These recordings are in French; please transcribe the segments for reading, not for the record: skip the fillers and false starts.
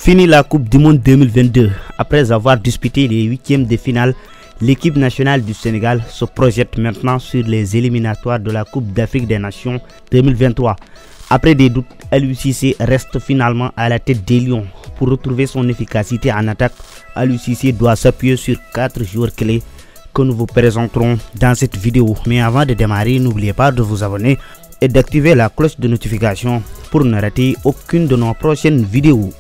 Fini la Coupe du Monde 2022. Après avoir disputé les huitièmes de finale, l'équipe nationale du Sénégal se projette maintenant sur les éliminatoires de la Coupe d'Afrique des Nations 2023. Après des doutes, Aliou Cissé reste finalement à la tête des Lions. Pour retrouver son efficacité en attaque, Aliou Cissé doit s'appuyer sur 4 joueurs clés que nous vous présenterons dans cette vidéo. Mais avant de démarrer, n'oubliez pas de vous abonner et d'activer la cloche de notification pour ne rater aucune de nos prochaines vidéos.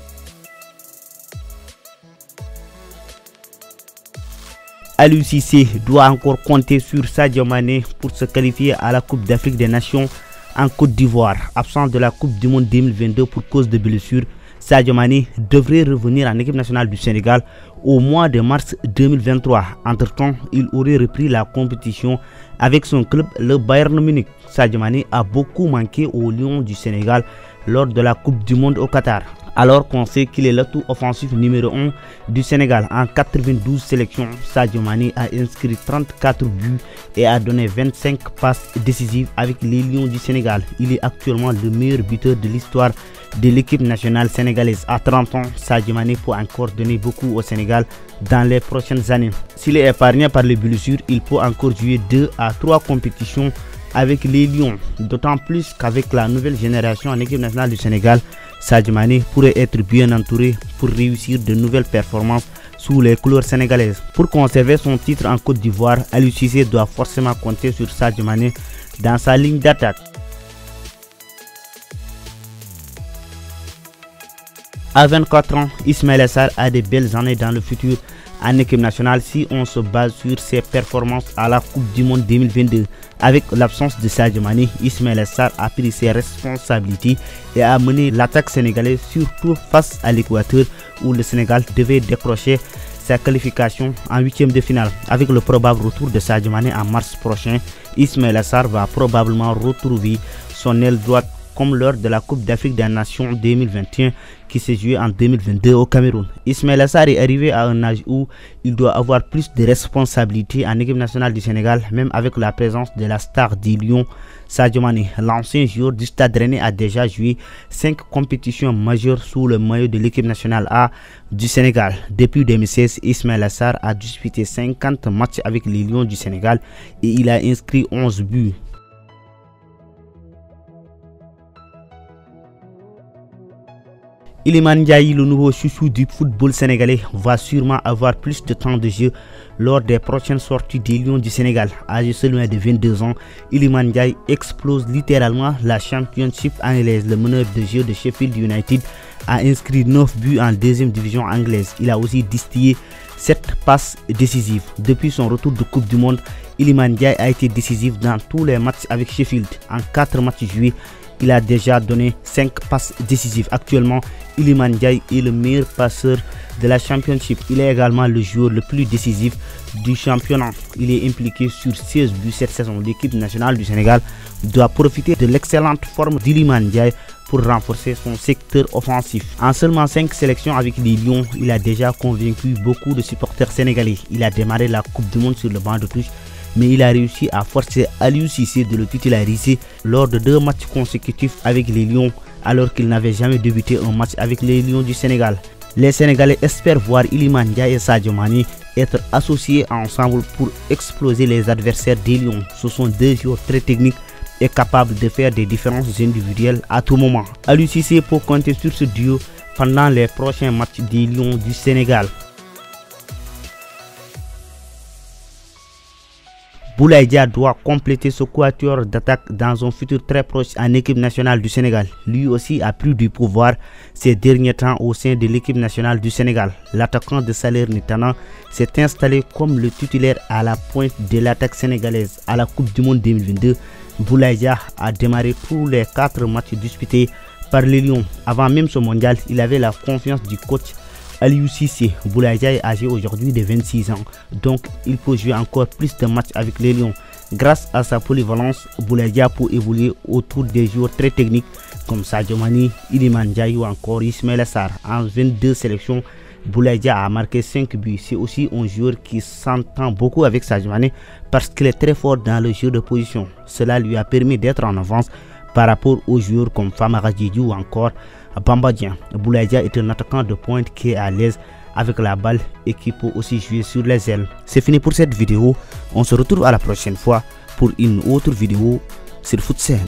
Aliou Cissé doit encore compter sur Sadio Mané pour se qualifier à la Coupe d'Afrique des Nations en Côte d'Ivoire. Absent de la Coupe du Monde 2022 pour cause de blessure, Sadio Mané devrait revenir en équipe nationale du Sénégal au mois de mars 2023. Entre-temps, il aurait repris la compétition avec son club, le Bayern Munich. Sadio Mané a beaucoup manqué aux Lions du Sénégal lors de la Coupe du Monde au Qatar. Alors qu'on sait qu'il est l'atout offensif numéro 1 du Sénégal. En 92 sélections, Sadio Mané a inscrit 34 buts et a donné 25 passes décisives avec les Lions du Sénégal. Il est actuellement le meilleur buteur de l'histoire de l'équipe nationale sénégalaise. À 30 ans, Sadio Mané peut encore donner beaucoup au Sénégal dans les prochaines années. S'il est épargné par les blessures, il peut encore jouer 2 à 3 compétitions avec les Lions. D'autant plus qu'avec la nouvelle génération en équipe nationale du Sénégal, Sadio Mané pourrait être bien entouré pour réussir de nouvelles performances sous les couleurs sénégalaises. Pour conserver son titre en Côte d'Ivoire, Aliou Cissé doit forcément compter sur Sadio Mané dans sa ligne d'attaque. À 24 ans, Ismaïla Sarr a de belles années dans le futur en équipe nationale si on se base sur ses performances à la Coupe du Monde 2022. Avec l'absence de Sadio Mané, Ismaïla Sarr a pris ses responsabilités et a mené l'attaque sénégalaise surtout face à l'Équateur où le Sénégal devait décrocher sa qualification en huitième de finale. Avec le probable retour de Sadio Mané en mars prochain, Ismaïla Sarr va probablement retrouver son aile droite comme lors de la Coupe d'Afrique des Nations 2021 qui s'est jouée en 2022 au Cameroun. Ismaïla Sarr est arrivé à un âge où il doit avoir plus de responsabilités en équipe nationale du Sénégal, même avec la présence de la star des Lions, Sadio Mané. L'ancien joueur du Stade Rennais a déjà joué 5 compétitions majeures sous le maillot de l'équipe nationale A du Sénégal. Depuis 2016, Ismaïla Sarr a disputé 50 matchs avec les Lions du Sénégal et il a inscrit 11 buts. Iliman Ndiaye, le nouveau chouchou du football sénégalais, va sûrement avoir plus de temps de jeu lors des prochaines sorties des Lions du Sénégal. Âgé seulement de 22 ans, Iliman Ndiaye explose littéralement la Championship anglaise. Le meneur de jeu de Sheffield United a inscrit 9 buts en deuxième division anglaise. Il a aussi distillé 7 passes décisives. Depuis son retour de Coupe du Monde, Iliman Ndiaye a été décisif dans tous les matchs avec Sheffield. En 4 matchs joués, il a déjà donné 5 passes décisives. Actuellement, Iliman Ndiaye est le meilleur passeur de la Championship. Il est également le joueur le plus décisif du championnat. Il est impliqué sur 16 buts cette saison. L'équipe nationale du Sénégal doit profiter de l'excellente forme d'Iliman Ndiaye pour renforcer son secteur offensif. En seulement 5 sélections avec les Lions, il a déjà convaincu beaucoup de supporters sénégalais. Il a démarré la Coupe du Monde sur le banc de touche, mais il a réussi à forcer Aliou Cissé de le titulariser lors de 2 matchs consécutifs avec les Lions, alors qu'il n'avait jamais débuté un match avec les Lions du Sénégal. Les Sénégalais espèrent voir Iliman Ndiaye et Sadio Mané être associés ensemble pour exploser les adversaires des Lions. Ce sont 2 joueurs très techniques et capables de faire des différences individuelles à tout moment. Aliou Cissé peut compter sur ce duo pendant les prochains matchs des Lions du Sénégal. Boulaye Dia doit compléter ce quatuor d'attaque dans un futur très proche en équipe nationale du Sénégal. Lui aussi a pris du pouvoir ces derniers temps au sein de l'équipe nationale du Sénégal. L'attaquant de Salernitana s'est installé comme le titulaire à la pointe de l'attaque sénégalaise. À la Coupe du Monde 2022, Boulaye Dia a démarré tous les 4 matchs disputés par les Lions. Avant même ce mondial, il avait la confiance du coach Aliou Cissé. Boulaye Dia est âgé aujourd'hui de 26 ans, donc il peut jouer encore plus de matchs avec les Lions. Grâce à sa polyvalence, Boulaye Dia peut évoluer autour des joueurs très techniques comme Sadio Mané, Iliman Ndiaye ou encore Ismaïla Sarr. En 22 sélections, Boulaye Dia a marqué 5 buts. C'est aussi un joueur qui s'entend beaucoup avec Sadio Mané parce qu'il est très fort dans le jeu de position. Cela lui a permis d'être en avance par rapport aux joueurs comme Famara Diédhiou ou encore Bamba Dieng. Boulaye Dia est un attaquant de pointe qui est à l'aise avec la balle et qui peut aussi jouer sur les ailes. C'est fini pour cette vidéo. On se retrouve à la prochaine fois pour une autre vidéo sur FootSen.